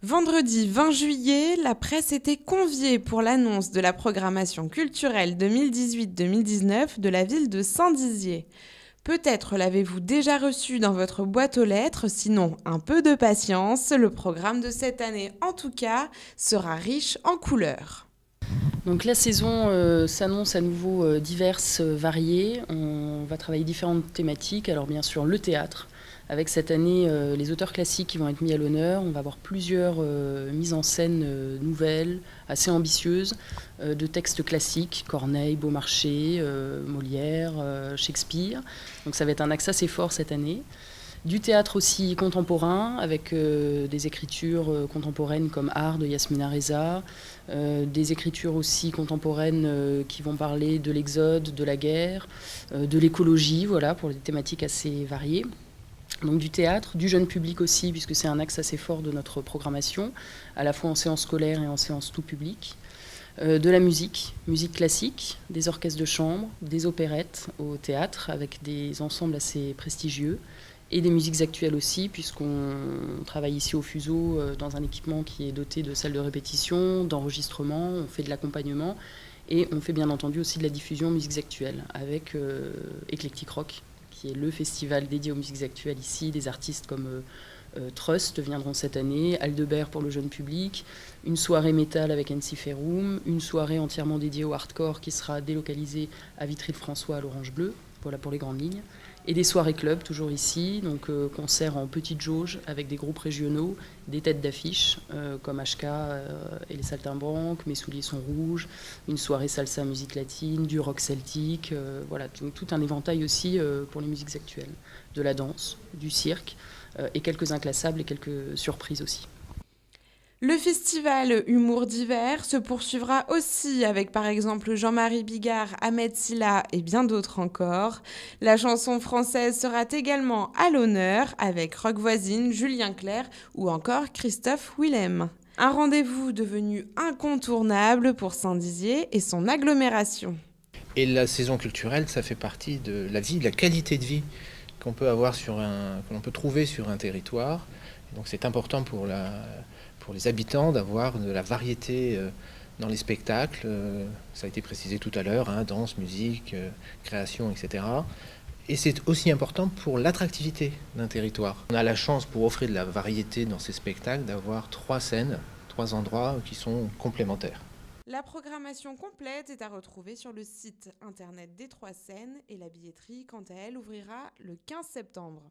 Vendredi 20 juillet, la presse était conviée pour l'annonce de la programmation culturelle 2018-2019 de la ville de Saint-Dizier. Peut-être l'avez-vous déjà reçu dans votre boîte aux lettres, sinon un peu de patience, le programme de cette année en tout cas sera riche en couleurs. Donc la saison s'annonce à nouveau diverse, variée. On va travailler différentes thématiques. Alors bien sûr le théâtre, avec cette année les auteurs classiques qui vont être mis à l'honneur. On va avoir plusieurs mises en scène nouvelles, assez ambitieuses, de textes classiques, Corneille, Beaumarchais, Molière, Shakespeare. Donc ça va être un axe assez fort cette année. Du théâtre aussi contemporain, avec des écritures contemporaines comme Art de Yasmina Reza, des écritures aussi contemporaines qui vont parler de l'exode, de la guerre, de l'écologie, voilà, pour des thématiques assez variées. Donc du théâtre, du jeune public aussi, puisque c'est un axe assez fort de notre programmation, à la fois en séance scolaire et en séance tout public. De la musique, musique classique, des orchestres de chambre, des opérettes au théâtre, avec des ensembles assez prestigieux. Et des musiques actuelles aussi, puisqu'on travaille ici au Fuseau dans un équipement qui est doté de salles de répétition, d'enregistrement, on fait de l'accompagnement et on fait bien entendu aussi de la diffusion musiques actuelles avec Eclectic Rock, qui est le festival dédié aux musiques actuelles ici. Des artistes comme Trust viendront cette année, Aldebert pour le jeune public, une soirée métal avec NC Ferrum, une soirée entièrement dédiée au hardcore qui sera délocalisée à Vitry-le-François à l'Orange Bleu, voilà pour les grandes lignes. Et des soirées club, toujours ici, donc concerts en petite jauge avec des groupes régionaux, des têtes d'affiche comme HK et les Saltimbanques, Mes souliers sont rouges, une soirée salsa musique latine, du rock celtique, voilà, tout un éventail aussi pour les musiques actuelles, de la danse, du cirque et quelques inclassables et quelques surprises aussi. Le festival Humour d'hiver se poursuivra aussi avec par exemple Jean-Marie Bigard, Ahmed Silla et bien d'autres encore. La chanson française sera également à l'honneur avec Rock Voisine, Julien Clerc ou encore Christophe Willem. Un rendez-vous devenu incontournable pour Saint-Dizier et son agglomération. Et la saison culturelle, ça fait partie de la vie, de la qualité de vie qu'on peut avoir que l'on peut trouver sur un territoire. Donc c'est important pour les habitants d'avoir de la variété dans les spectacles. Ça a été précisé tout à l'heure, hein, danse, musique, création, etc. Et c'est aussi important pour l'attractivité d'un territoire. On a la chance, pour offrir de la variété dans ces spectacles, d'avoir 3 scènes, 3 endroits qui sont complémentaires. La programmation complète est à retrouver sur le site internet des Trois Scènes et la billetterie, quant à elle, ouvrira le 15 septembre.